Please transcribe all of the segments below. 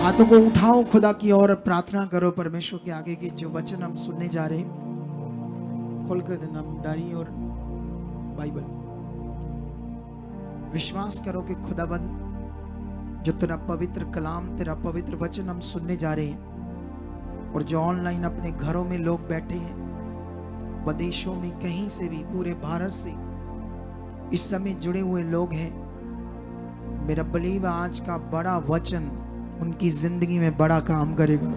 हाथों को उठाओ खुदा की ओर, प्रार्थना करो परमेश्वर के आगे कि जो वचन हम सुनने जा रहे हैं, खोलकर देना डायरी और बाइबल। विश्वास करो कि खुदाबंद जो तेरा पवित्र कलाम, तेरा पवित्र वचन हम सुनने जा रहे हैं, और जो ऑनलाइन अपने घरों में लोग बैठे हैं, विदेशों में कहीं से भी, पूरे भारत से इस समय जुड़े हुए लोग हैं, मेरा बिलीव आज का बड़ा वचन उनकी जिंदगी में बड़ा काम करेगा।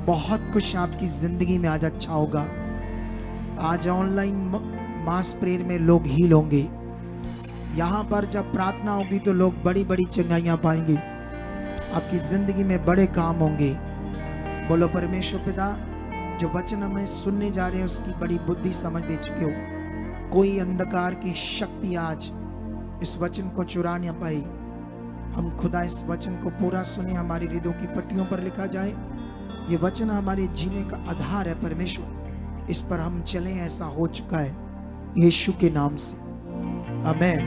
बहुत कुछ आपकी जिंदगी में आज अच्छा होगा। आज ऑनलाइन मास प्रेयर में लोग हील होंगे। यहाँ पर जब प्रार्थना होगी तो लोग बड़ी बड़ी चंगाइयाँ पाएंगे। आपकी जिंदगी में बड़े काम होंगे। बोलो परमेश्वर पिता, जो वचन हमें सुनने जा रहे हैं उसकी बड़ी बुद्धि समझ दे चुके हो। कोई अंधकार की शक्ति आज इस वचन को चुरा न पाई। हम खुदा इस वचन को पूरा सुने, हमारी हृदयों की पट्टियों पर लिखा जाए। ये वचन हमारे जीने का आधार है परमेश्वर, इस पर हम चलें, ऐसा हो चुका है यीशु के नाम से, आमीन।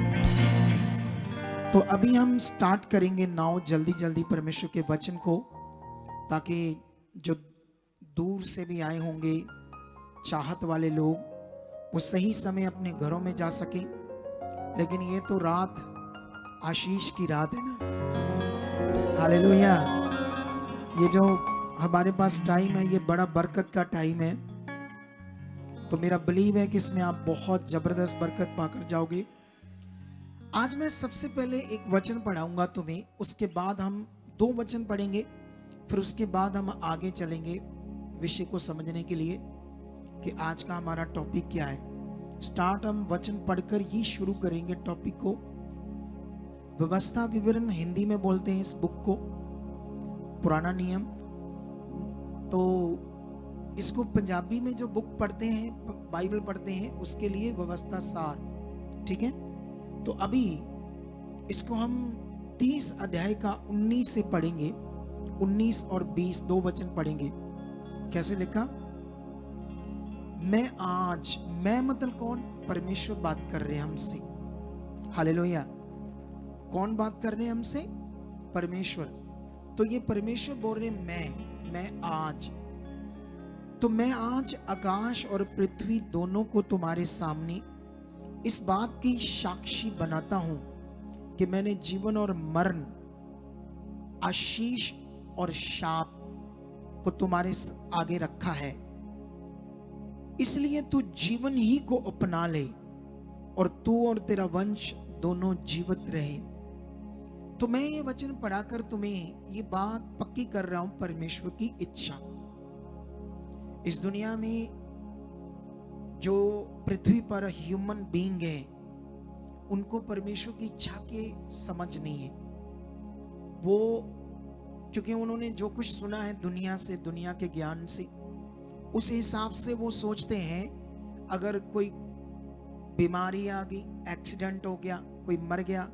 तो अभी हम स्टार्ट करेंगे नाउ जल्दी जल्दी परमेश्वर के वचन को, ताकि जो दूर से भी आए होंगे चाहत वाले लोग, वो सही समय अपने घरों में जा सकें। लेकिन ये तो रात आशीष की रात है ना, हालेलुया। ये जो हमारे पास टाइम है, ये बड़ा बरकत का टाइम है। तो मेरा बिलीव है कि इसमें आप बहुत जबरदस्त बरकत पाकर जाओगे। आज मैं सबसे पहले एक वचन पढ़ाऊंगा तुम्हें, उसके बाद हम 2 वचन पढ़ेंगे, फिर उसके बाद हम आगे चलेंगे विषय को समझने के लिए कि आज का हमारा टॉपिक क्या है। स्टार्ट हम वचन पढ़कर ही शुरू करेंगे टॉपिक को। व्यवस्था विवरण हिंदी में बोलते हैं इस बुक को, पुराना नियम। तो इसको पंजाबी में जो बुक पढ़ते हैं, बाइबल पढ़ते हैं, उसके लिए व्यवस्था सार, ठीक है। तो अभी इसको हम 30 अध्याय का 19 से पढ़ेंगे। 19 और 20 2 वचन पढ़ेंगे। कैसे लिखा? मैं मतलब कौन? परमेश्वर बात कर रहे हैं हमसे, हालेलुया। कौन बात कर रहे हैं हमसे? परमेश्वर। तो ये परमेश्वर बोल रहे मैं आज, तो मैं आज आकाश और पृथ्वी दोनों को तुम्हारे सामने इस बात की साक्षी बनाता हूं कि मैंने जीवन और मरण, आशीष और शाप को तुम्हारे आगे रखा है। इसलिए तू जीवन ही को अपना ले और तू और तेरा वंश दोनों जीवित रहे। तो मैं ये वचन पढ़ाकर तुम्हें ये बात पक्की कर रहा हूं, परमेश्वर की इच्छा। इस दुनिया में जो पृथ्वी पर ह्यूमन बीइंग है, उनको परमेश्वर की इच्छा के समझ नहीं है। वो क्योंकि उन्होंने जो कुछ सुना है दुनिया से, दुनिया के ज्ञान से, उस हिसाब से वो सोचते हैं अगर कोई बीमारी आ गई, एक्सीडेंट हो गया, कोई मर गया,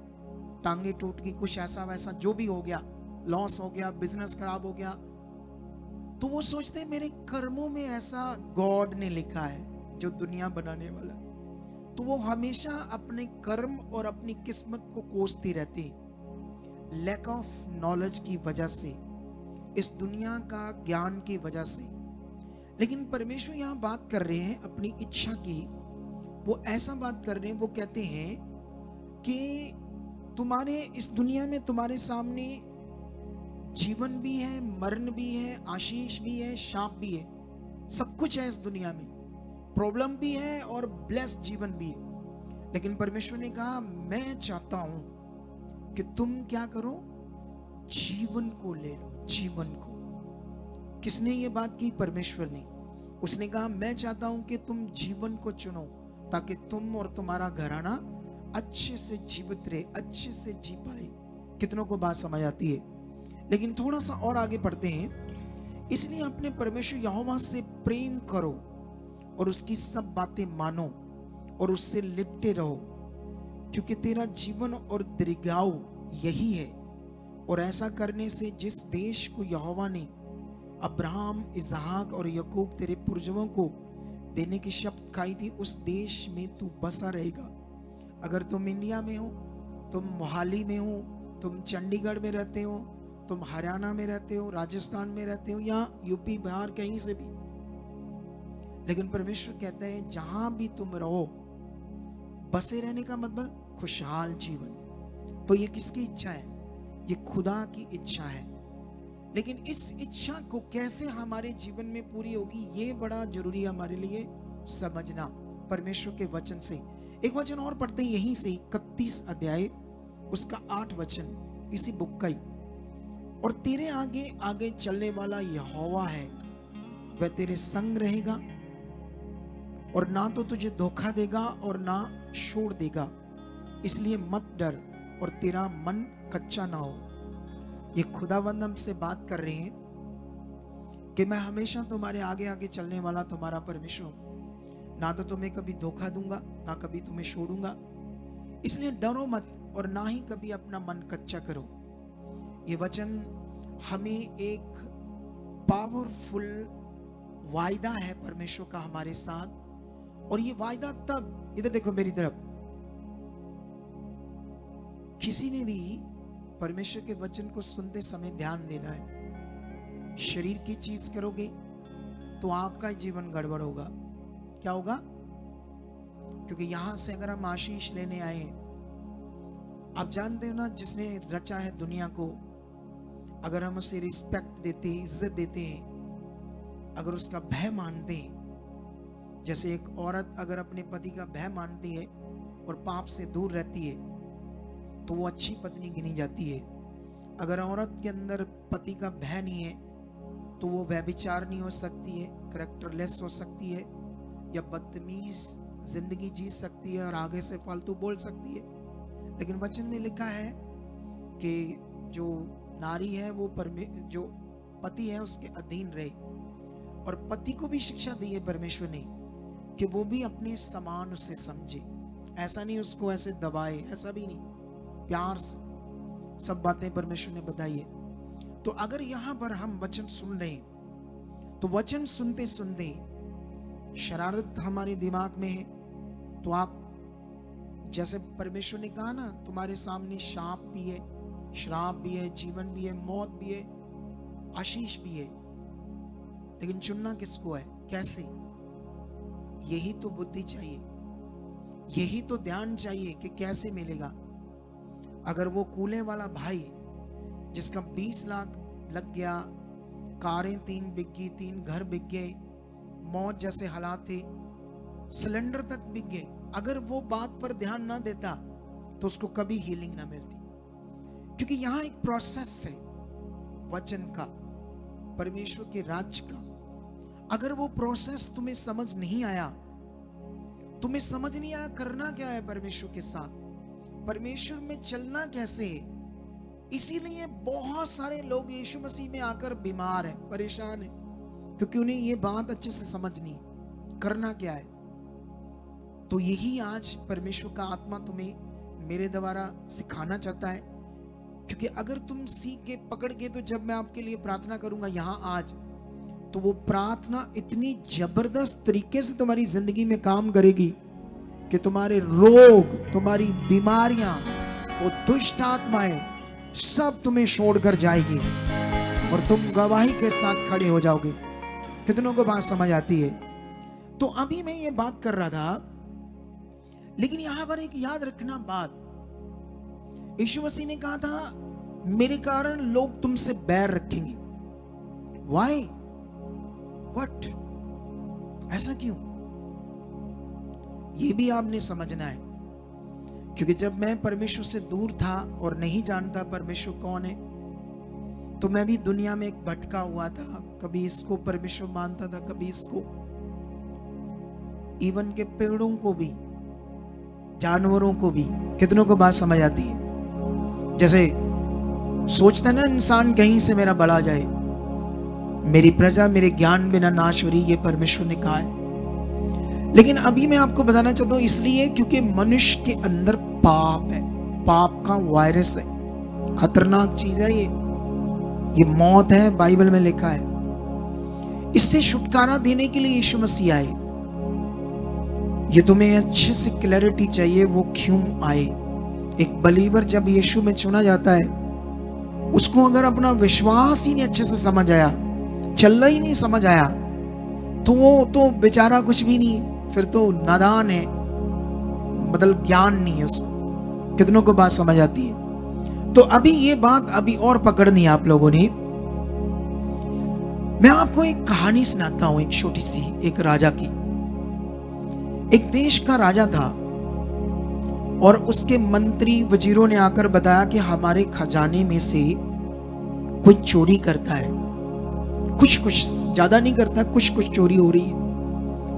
टांगे टूट गई, कुछ ऐसा वैसा जो भी हो गया, लॉस हो गया, बिजनेस खराब हो गया, तो वो सोचते हैं मेरे कर्मों में ऐसा गॉड ने लिखा है जो दुनिया बनाने वाला। तो वो हमेशा अपने कर्म और अपनी किस्मत को कोसती रहती, लैक ऑफ नॉलेज की वजह से, इस दुनिया का ज्ञान की वजह से। लेकिन परमेश्वर यहां बात कर रहे हैं अपनी इच्छा की। वो ऐसा बात कर रहे हैं, वो कहते हैं कि तुम्हारे इस दुनिया में तुम्हारे सामने जीवन भी है, मरण भी है, आशीष भी है, शाप भी है, सब कुछ है इस दुनिया में। प्रॉब्लम भी है और ब्लेस जीवन भी है। लेकिन परमेश्वर ने कहा मैं चाहता हूं कि तुम क्या करो? जीवन को ले लो, जीवन को। किसने ये बात की? परमेश्वर ने। उसने कहा मैं चाहता हूं कि तुम जीवन को चुनो, ताकि तुम और तुम्हारा घराना अच्छे से जीवित रहे, अच्छे से जी पाए। कितनों को बात समझ आती है? लेकिन थोड़ा सा और आगे बढ़ते हैं। इसलिए अपने परमेश्वर यहोवा से प्रेम करो और उसकी सब बातें मानो और उससे लिपटे रहो, क्योंकि तेरा जीवन और दीर्घायु यही है। और ऐसा करने से जिस देश को यहोवा ने अब्राहम, इसहाक और याकूब तेरे पूर्वजों को देने की शपथ खाई थी, उस देश में तू बसा रहेगा। अगर तुम इंडिया में हो, तुम मोहाली में हो, तुम चंडीगढ़ में रहते हो, तुम हरियाणा में रहते हो, राजस्थान में रहते हो या यूपी बिहार कहीं से भी, लेकिन परमेश्वर कहते हैं जहां भी तुम रहो, बसे रहने का मतलब खुशहाल जीवन। तो ये किसकी इच्छा है? ये खुदा की इच्छा है। लेकिन इस इच्छा को कैसे हमारे जीवन में पूरी होगी, ये बड़ा जरूरी है हमारे लिए समझना परमेश्वर के वचन से। एक वचन और पढ़ते हैं यहीं से, 31 अध्याय उसका 8 वचन इसी बुक का ही। और तेरे आगे आगे चलने वाला यहोवा है, वह तेरे संग रहेगा और ना तो तुझे धोखा देगा और ना छोड़ देगा, इसलिए मत डर और तेरा मन कच्चा ना हो। ये खुदावंद हमसे बात कर रहे हैं कि मैं हमेशा तुम्हारे आगे आगे चलने वाला तुम्हारा परमेश्वर हूं, ना तो तुम्हें कभी धोखा दूंगा ना कभी तुम्हें छोड़ूंगा, इसलिए डरो मत और ना ही कभी अपना मन कच्चा करो। ये वचन हमें एक पावरफुल वायदा है परमेश्वर का हमारे साथ। और ये वायदा तब, इधर देखो मेरी तरफ, किसी ने भी परमेश्वर के वचन को सुनते समय ध्यान देना है। शरीर की चीज करोगे तो आपका जीवन गड़बड़ होगा। क्या होगा? क्योंकि यहां से अगर हम आशीष लेने आए हैं, आप जानते हो ना, जिसने रचा है दुनिया को, अगर हम उसे रिस्पेक्ट देते हैं, इज्जत देते हैं, अगर उसका भय मानते हैं, जैसे एक औरत अगर अपने पति का भय मानती है और पाप से दूर रहती है तो वो अच्छी पत्नी गिनी जाती है। अगर औरत के अंदर पति का भय नहीं है तो वो व्यभिचार नहीं हो सकती है, कैरेक्टरलेस हो सकती है, या बदतमीज जिंदगी जी सकती है और आगे से फालतू बोल सकती है। लेकिन वचन में लिखा है कि जो नारी है वो जो पति है उसके अधीन रहे। और पति को भी शिक्षा दी है परमेश्वर ने कि वो भी अपने समान उसे समझे, ऐसा नहीं उसको ऐसे दबाए, ऐसा भी नहीं, प्यार से सब बातें परमेश्वर ने बताई है। तो अगर यहां पर हम वचन सुन रहे हैं तो वचन सुनते सुनते शरारत हमारे दिमाग में है, तो आप जैसे परमेश्वर ने कहा ना, तुम्हारे सामने शाप भी है, श्राप भी है, जीवन भी है, मौत भी है, आशीष भी है, लेकिन चुनना किसको है, कैसे? यही तो बुद्धि चाहिए, यही तो ध्यान चाहिए कि कैसे मिलेगा। अगर वो कूले वाला भाई जिसका 20 लाख लग गया, कारें 3 बिक गई, 3 घर बिक गए, मौत जैसे हालात थे, सिलेंडर तक बिक गए, अगर वो बात पर ध्यान ना देता तो उसको कभी हीलिंग ना मिलती। क्योंकि यहां एक प्रोसेस है वचन का, परमेश्वर के राज्य का। अगर वो प्रोसेस तुम्हें समझ नहीं आया, तुम्हें समझ नहीं आया करना क्या है परमेश्वर के साथ, परमेश्वर में चलना कैसे है, इसीलिए बहुत सारे लोग यीशु मसीह में आकर बीमार हैं, परेशान हैं, क्योंकि उन्हें ये बात अच्छे से समझ नहीं करना क्या है। तो यही आज परमेश्वर का आत्मा तुम्हें मेरे द्वारा सिखाना चाहता है। क्योंकि अगर तुम सीख के पकड़ के, तो जब मैं आपके लिए प्रार्थना करूंगा यहां आज, तो वो प्रार्थना इतनी जबरदस्त तरीके से तुम्हारी जिंदगी में काम करेगी कि तुम्हारे रोग, तुम्हारी बीमारियां, वो दुष्ट आत्माएं सब तुम्हें छोड़कर जाएगी और तुम गवाही के साथ खड़े हो जाओगे। कितनों को बात समझ आती है? तो अभी मैं ये बात कर रहा था, लेकिन यहां पर एक याद रखना बात, यीशु मसीह ने कहा था मेरे कारण लोग तुमसे बैर रखेंगे। वाई? व्हाट? ऐसा क्यों? ये भी आपने समझना है। क्योंकि जब मैं परमेश्वर से दूर था और नहीं जानता परमेश्वर कौन है, तो मैं भी दुनिया में एक भटका हुआ था, कभी इसको परमेश्वर मानता था, कभी इसको। इवन के पेड़ों को भी, जानवरों को भी। कितनों को बात समझ आती है? जैसे सोचता ना इंसान कहीं से मेरा बड़ा जाए, मेरी प्रजा मेरे ज्ञान बिना नाश हो रही, ये परमेश्वर ने कहा है। लेकिन अभी मैं आपको बताना चाहता हूं, इसलिए क्योंकि मनुष्य के अंदर पाप है, पाप का वायरस है, खतरनाक चीज है ये मौत है, बाइबल में लिखा है। इससे छुटकारा देने के लिए यीशु मसीह आए। ये तुम्हें अच्छे से क्लैरिटी चाहिए वो क्यों आए। एक बलीवर जब यीशु में चुना जाता है उसको अगर अपना विश्वास ही नहीं अच्छे से समझ आया, चलना ही नहीं समझ आया, तो वो तो बेचारा कुछ भी नहीं, फिर तो नादान है, मतलब ज्ञान नहीं है उसको। कितनों को बात समझ आती है? तो अभी ये बात अभी और पकड़नी है आप लोगों ने। मैं आपको एक कहानी सुनाता हूं, एक छोटी सी, एक राजा की। एक देश का राजा था और उसके मंत्री वजीरों ने आकर बताया कि हमारे खजाने में से कोई चोरी करता है। कुछ कुछ, ज्यादा नहीं करता, कुछ कुछ चोरी हो रही है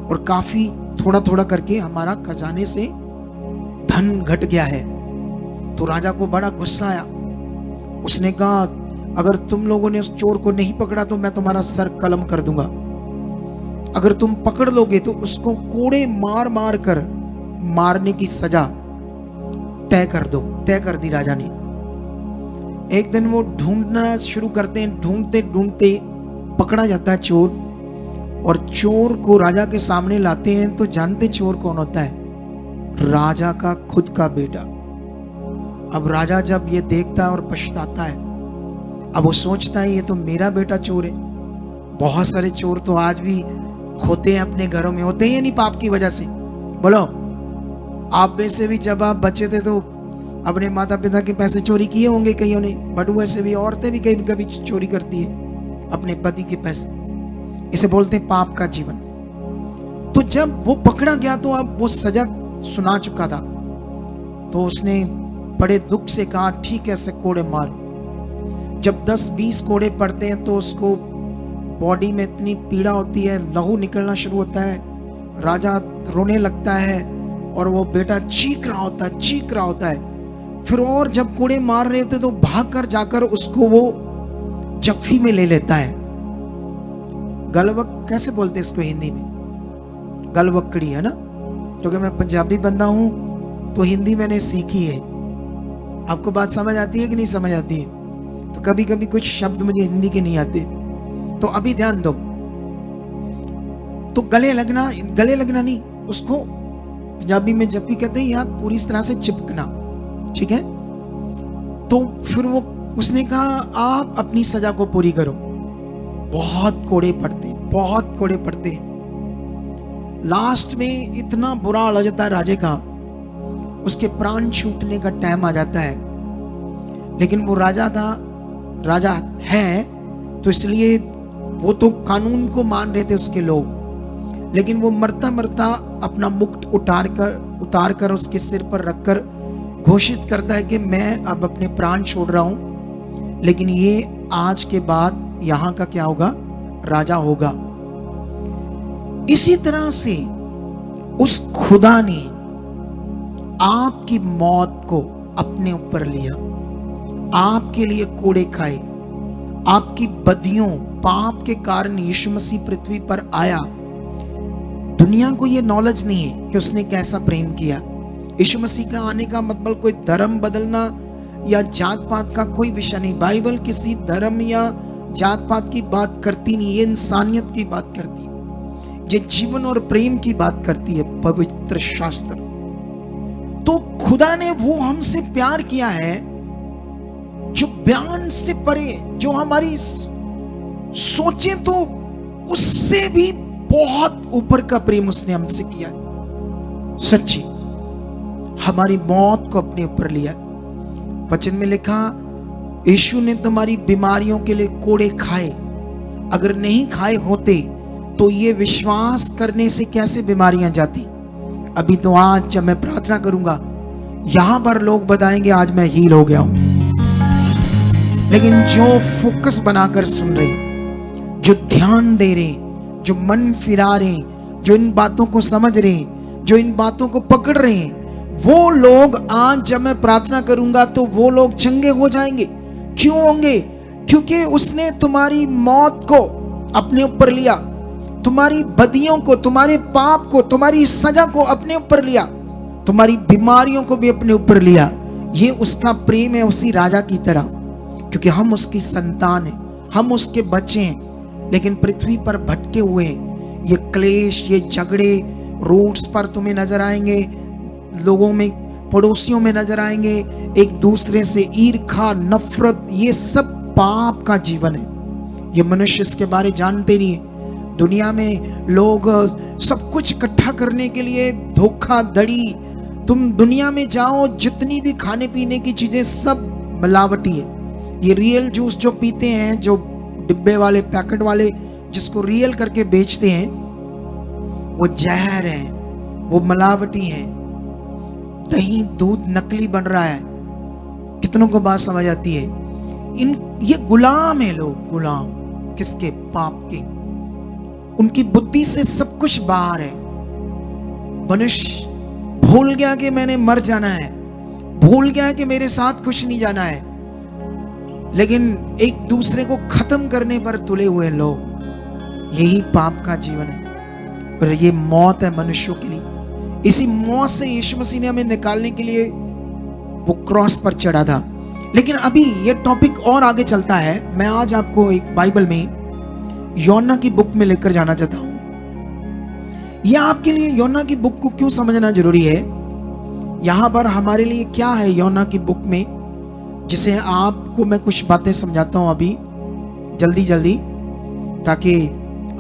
और काफी थोड़ा थोड़ा करके हमारा खजाने से धन घट गया है। तो राजा को बड़ा गुस्सा आया। उसने कहा, अगर तुम लोगों ने उस चोर को नहीं पकड़ा तो मैं तुम्हारा सर कलम कर दूंगा। अगर तुम पकड़ लोगे तो उसको कोड़े मार मार कर मारने की सजा तय कर दो। तय कर दी राजा ने। एक दिन वो ढूंढना शुरू करते हैं, ढूंढते ढूंढते पकड़ा जाता है चोर, और चोर को राजा के सामने लाते हैं। तो जानते चोर कौन होता है? राजा का खुद का बेटा। अब राजा जब ये देखता है और पछताता है, अब वो सोचता है ये तो मेरा बेटा चोर है। बहुत सारे चोर तो आज भी होते हैं अपने घरों में, होते हैं नहीं पाप की वजह से। बोलो, आप में से भी जब आप बच्चे थे तो अपने माता पिता के पैसे चोरी किए होंगे कईयों ने, बट वैसे भी औरतें भी कभी कभी चोरी करती है अपने पति के पैसे। इसे बोलते हैं पाप का जीवन। तो जब वो पकड़ा गया तो अब वो सजा सुना चुका था, तो उसने बड़े दुख से कहा, ठीक है, ऐसे कोड़े मारो। जब 10-20 कोड़े पड़ते हैं तो उसको बॉडी में इतनी पीड़ा होती है, लहू निकलना शुरू होता है, राजा रोने लगता है और वो बेटा चीख रहा होता है। फिर और जब कोड़े मार रहे होते तो भाग कर जाकर उसको वो जफ्फी में ले लेता है। गलवक कैसे बोलते हैं इसको हिंदी में? गलवकड़ी है ना, क्योंकि मैं पंजाबी बंदा हूं तो हिंदी मैंने सीखी है। आपको बात समझ आती है कि नहीं समझ आती है? तो कभी कभी कुछ शब्द मुझे हिंदी के नहीं आते, तो अभी ध्यान दो। तो गले लगना नहीं, उसको पंजाबी में जफ्फी कहते हैं, या पूरी तरह से चिपकना, ठीक है। तो फिर वो उसने कहा, आप अपनी सजा को पूरी करो। बहुत कोड़े पड़ते। लास्ट में इतना बुरा हाल हो जाता है राजे का, उसके प्राण छूटने का टाइम आ जाता है। लेकिन वो राजा है तो इसलिए वो तो कानून को मान रहे थे उसके लोग, लेकिन वो मरता मरता अपना मुकुट उतार कर उसके सिर पर रखकर घोषित करता है कि मैं अब अपने प्राण छोड़ रहा हूं, लेकिन ये आज के बाद यहां का क्या होगा? राजा होगा। इसी तरह से उस खुदा ने आपकी मौत को अपने ऊपर लिया, आपके लिए कोड़े खाए, आपकी बदियों पाप के कारण यीशु मसीह पृथ्वी पर आया। दुनिया को यह नॉलेज नहीं है कि उसने कैसा प्रेम किया। यीशु मसीह का आने का मतलब कोई धर्म बदलना या जात पात का कोई विषय नहीं। बाइबल किसी धर्म या जात पात की बात करती नहीं, ये इंसानियत की बात करती है, ये जीवन और प्रेम की बात करती है पवित्र शास्त्र। तो खुदा ने वो हमसे प्यार किया है जो बयान से परे, जो हमारी सोचे तो उससे भी बहुत ऊपर का प्रेम उसने हमसे किया है। सच्ची हमारी मौत को अपने ऊपर लिया। वचन में लिखा, यीशु ने तुम्हारी बीमारियों के लिए कोड़े खाए। अगर नहीं खाए होते तो ये विश्वास करने से कैसे बीमारियां जाती? अभी तो आज जब मैं प्रार्थना करूंगा यहां पर लोग बताएंगे आज मैं हील हो गया हूं। लेकिन जो फोकस बनाकर सुन रहे, जो ध्यान दे रहे, जो मन फिरा रहे, जो इन बातों को समझ रहे, जो इन बातों को पकड़ रहे हैं, वो लोग आज जब मैं प्रार्थना करूंगा तो वो लोग चंगे हो जाएंगे। क्यों होंगे? क्योंकि उसने तुम्हारी मौत को अपने ऊपर लिया, तुम्हारी बदियों को, तुम्हारे पाप को, तुम्हारी सजा को अपने ऊपर लिया, तुम्हारी बीमारियों को भी अपने ऊपर लिया। ये उसका प्रेम है उसी राजा की तरह, क्योंकि हम उसकी संतान हैं, हम उसके बच्चे हैं, लेकिन पृथ्वी पर भटके हुए हैं। ये क्लेश, ये झगड़े रोड्स पर तुम्हें नजर आएंगे, लोगों में पड़ोसियों में नजर आएंगे, एक दूसरे से ईर्खा, नफरत, ये सब पाप का जीवन है। ये मनुष्य इसके बारे जानते नहीं है। दुनिया में लोग सब कुछ इकट्ठा करने के लिए धोखाधड़ी, तुम दुनिया में जाओ, जितनी भी खाने पीने की चीजें सब मिलावटी है। ये रियल जूस जो पीते हैं, जो डिब्बे वाले, पैकेट वाले, जिसको रियल करके बेचते हैं, वो जहर है, वो मिलावटी है। दही दूध नकली बन रहा है। कितनों को बात समझ आती है? ये गुलाम है लोग, गुलाम किसके? पाप के। उनकी बुद्धि से सब कुछ बाहर है। मनुष्य भूल गया कि मैंने मर जाना है, भूल गया कि मेरे साथ कुछ नहीं जाना है, लेकिन एक दूसरे को खत्म करने पर तुले हुए लोग। यही पाप का जीवन है और ये मौत है मनुष्यों के लिए। इसी मौत से यीशु मसीह ने हमें निकालने के लिए वो क्रॉस पर चढ़ा था। लेकिन अभी ये टॉपिक और आगे चलता है। मैं आज आपको एक बाइबल में योना की बुक में लेकर जाना चाहता हूं। यह आपके लिए योना की बुक को क्यों समझना जरूरी है, यहां पर हमारे लिए क्या है योना की बुक में, जिसे आपको मैं कुछ बातें समझाता हूं अभी जल्दी जल्दी, ताकि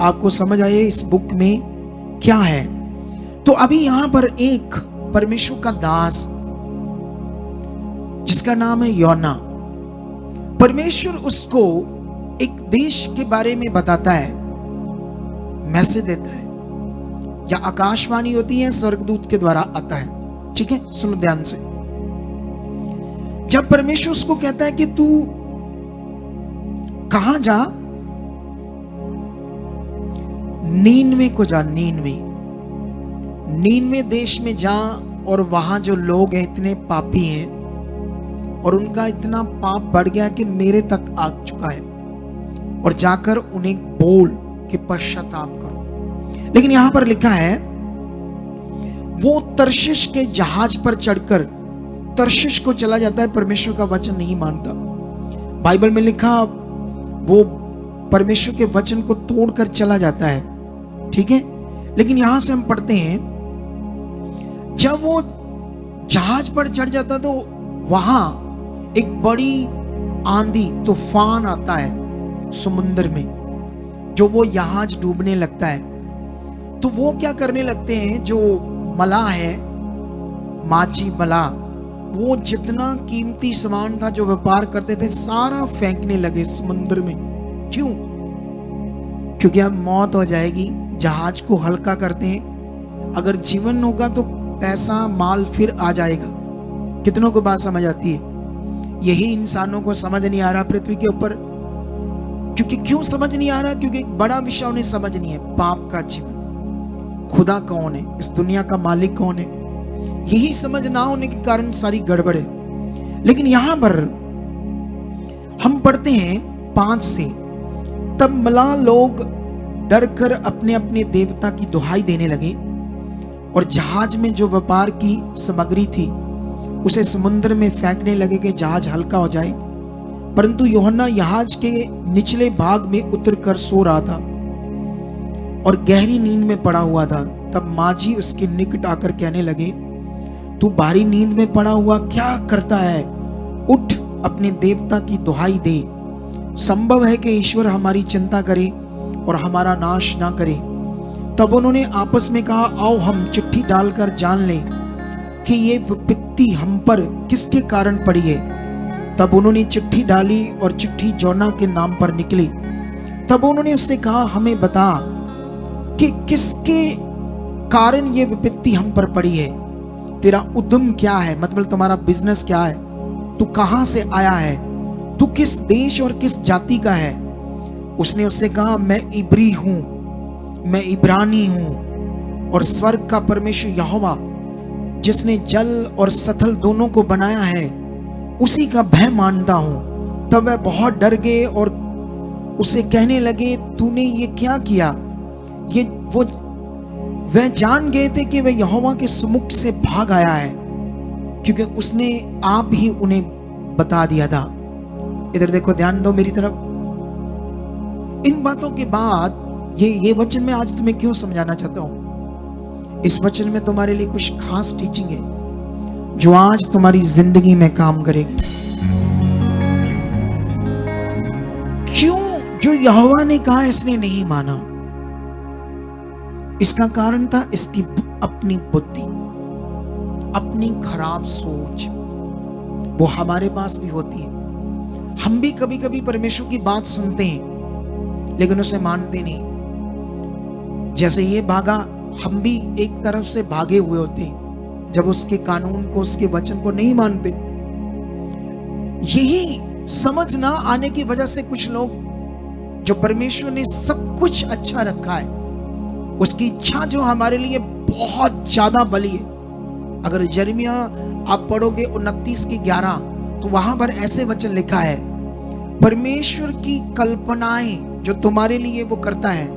आपको समझ आए इस बुक में क्या है। तो अभी यहां पर एक परमेश्वर का दास जिसका नाम है योना, परमेश्वर उसको एक देश के बारे में बताता है, मैसेज देता है, या आकाशवाणी होती है, स्वर्गदूत के द्वारा आता है। ठीक है, सुनो ध्यान से। जब परमेश्वर उसको कहता है कि तू कहां जा, नीनवे को जा, नीनवे देश में जा, और वहां जो लोग हैं इतने पापी हैं और उनका इतना पाप बढ़ गया कि मेरे तक आ चुका है, और जाकर उन्हें बोल कि पश्चाताप करो। लेकिन यहां पर लिखा है वो तर्शिश के जहाज पर चढ़कर तर्शिश को चला जाता है, परमेश्वर का वचन नहीं मानता। बाइबल में लिखा वो परमेश्वर के वचन को तोड़कर चला जाता है। ठीक है, लेकिन यहां से हम पढ़ते हैं जब वो जहाज पर चढ़ जाता तो वहां एक बड़ी आंधी, तूफान आता है समुद्र में, जो वो जहाज डूबने लगता है। तो वो क्या करने लगते हैं, जो मलाह है, माझी मलाह, वो जितना कीमती सामान था जो व्यापार करते थे सारा फेंकने लगे समुद्र में। क्यों? क्योंकि अब मौत हो जाएगी, जहाज को हल्का करते हैं। अगर जीवन होगा तो पैसा माल फिर आ जाएगा। कितनों को बात समझ आती है? यही इंसानों को समझ नहीं आ रहा पृथ्वी के ऊपर। क्योंकि क्यों समझ नहीं आ रहा? क्योंकि एक बड़ा विषय उन्हें समझ नहीं है, पाप का जीवन। खुदा कौन है, इस दुनिया का मालिक कौन है, यही समझ ना होने के कारण सारी गड़बड़ है। लेकिन यहां पर हम पढ़ते हैं 5 से, तब मलाह लोग डर कर अपने अपने देवता की दुहाई देने लगे और जहाज में जो व्यापार की सामग्री थी उसे समुद्र में फेंकने लगे कि जहाज हल्का हो जाए। परंतु यूहन्ना जहाज के निचले भाग में उतरकर सो रहा था और गहरी नींद में पड़ा हुआ था। तब माझी उसके निकट आकर कहने लगे, तू भारी नींद में पड़ा हुआ क्या करता है? उठ, अपने देवता की दुहाई दे। संभव है कि ईश्वर हमारी चिंता करे और हमारा नाश ना करे। तब उन्होंने आपस में कहा, आओ हम चिट्ठी डालकर जान लें कि ये विपत्ति हम पर किसके कारण पड़ी है। तब उन्होंने चिट्ठी डाली और चिट्ठी जोना के नाम पर निकली। तब उन्होंने उससे कहा, हमें बता कि किसके कारण ये विपत्ति हम पर पड़ी है। तेरा उद्यम क्या है, मतलब तुम्हारा बिजनेस क्या है, तू कहां से आया है, तू किस देश और किस जाति का है। उसने उससे कहा, मैं इब्री हूं, मैं इब्रानी हूं, और स्वर्ग का परमेश्वर यहोवा जिसने जल और सथल दोनों को बनाया है उसी का भय मानता हूं। तब वह बहुत डर गए और उसे कहने लगे, तूने ये क्या किया? वह जान गए थे कि वह यहोवा के सम्मुख से भाग आया है, क्योंकि उसने आप ही उन्हें बता दिया था। इधर देखो, ध्यान दो मेरी तरफ। इन बातों के बाद ये वचन मैं आज तुम्हें क्यों समझाना चाहता हूं। इस वचन में तुम्हारे लिए कुछ खास टीचिंग है। जो आज तुम्हारी जिंदगी में काम करेगी। क्यों? जो यहोवा ने कहा इसने नहीं माना। इसका कारण था इसकी अपनी बुद्धि, अपनी खराब सोच। वो हमारे पास भी होती है। हम भी कभी कभी परमेश्वर की बात सुनते हैं लेकिन उसे मानते नहीं। जैसे ये भागा, हम भी एक तरफ से भागे हुए होते हैं जब उसके कानून को, उसके वचन को नहीं मानते। यही समझ ना आने की वजह से कुछ लोग, जो परमेश्वर ने सब कुछ अच्छा रखा है, उसकी इच्छा जो हमारे लिए बहुत ज्यादा बली है। अगर यिर्मयाह आप पढ़ोगे 29:11, तो वहां पर ऐसे वचन लिखा है, परमेश्वर की कल्पनाएं जो तुम्हारे लिए वो करता है,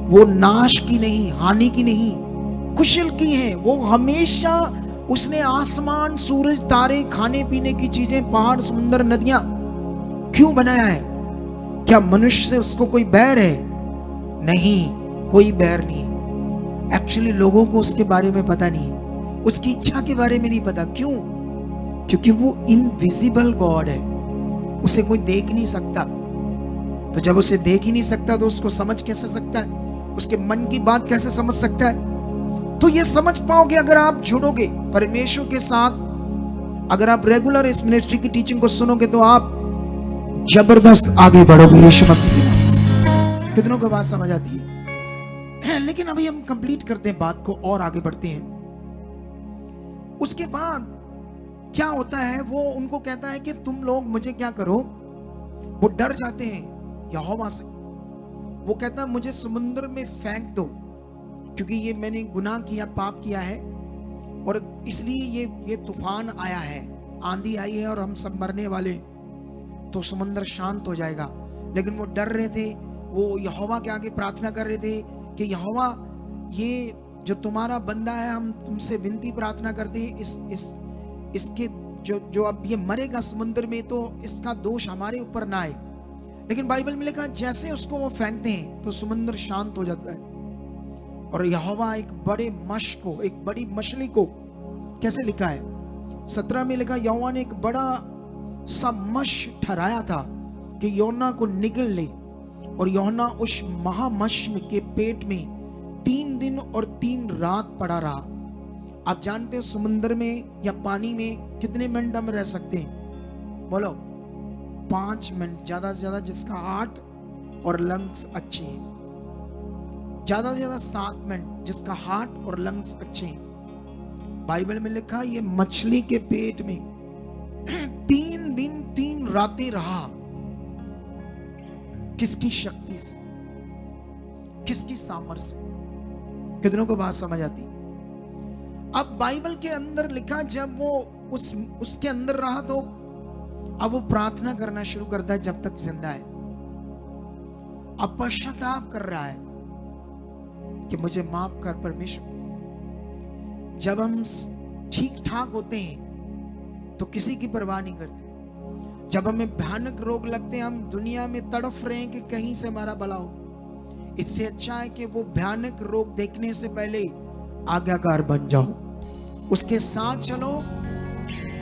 वो नाश की नहीं, हानि की नहीं, कुशल की है। वो हमेशा, उसने आसमान, सूरज, तारे, खाने पीने की चीजें, पहाड़, समुद्र, नदियां क्यों बनाया है? क्या मनुष्य से उसको कोई बैर है? नहीं, कोई बैर नहीं। एक्चुअली लोगों को उसके बारे में पता नहीं, उसकी इच्छा के बारे में नहीं पता। क्यों? क्योंकि वो इनविजिबल गॉड है, उसे कोई देख नहीं सकता। तो जब उसे देख ही नहीं सकता तो उसको समझ कैसे सकता है? उसके मन की बात कैसे समझ सकता है? तो ये समझ पाओगे अगर आप जुड़ोगे परमेश्वर के साथ। अगर आप रेगुलर इस मिनिस्ट्री की टीचिंग को सुनोगे तो आप जबरदस्त आगे बढ़ोगे यीशु मसीह की। कितनों को बात समझ आती है? लेकिन अभी हम कंप्लीट करते हैं बात को और आगे बढ़ते हैं। उसके बाद क्या होता है, वो उनको कहता है कि तुम लोग मुझे क्या करो। वो डर जाते हैं यहोवा से। वो कहता है मुझे समुद्र में फेंक दो, क्योंकि ये मैंने गुनाह किया, पाप किया है, और इसलिए ये तूफान आया है, आंधी आई है और हम सब मरने वाले, तो समुद्र शांत हो जाएगा। लेकिन वो डर रहे थे। वो यहोवा के आगे प्रार्थना कर रहे थे कि यहोवा, ये जो तुम्हारा बंदा है, हम तुमसे विनती प्रार्थना करते हैं, इसके जो अब ये मरेगा समुद्र में, तो इसका दोष हमारे ऊपर ना आए। लेकिन बाइबल में लिखा, जैसे उसको वो फेंकते हैं तो समुद्र शांत हो जाता है। और यहोवा एक बड़े मश को, एक बड़ी मछली को, कैसे लिखा है 17 में लिखा, यहोवा ने एक बड़ा सा मश ठहराया था कि योना को निगल ले, और योना उस महामश के पेट में 3 दिन और 3 रात पड़ा रहा। आप जानते हो समुद्र में या पानी में कितने मिनट हम रह सकते हैं? बोलो, 5 मिनट ज्यादा से ज्यादा, जिसका हार्ट और लंग्स अच्छे हैं। ज्यादा से ज्यादा 7 मिनट, जिसका हार्ट और लंग्स अच्छे हैं। बाइबल में लिखा, ये मछली के पेट में 3 दिन 3 रातें रहा। किसकी शक्ति से? किसकी सामर्थ्य से? कितनों को बात समझ आती? अब बाइबल के अंदर लिखा, जब वो उसके अंदर रहा, तो अब वो प्रार्थना करना शुरू करता है जब तक जिंदा है। अब पश्चाताप कर रहा है कि मुझे माफ कर परमेश्वर। जब हम ठीक ठाक होते हैं तो किसी की परवाह नहीं करते। जब हमें भयानक रोग लगते हैं, हम दुनिया में तड़फ रहे हैं कि कहीं से हमारा भला हो। इससे अच्छा है कि वो भयानक रोग देखने से पहले आज्ञाकार बन जाओ, उसके साथ चलो।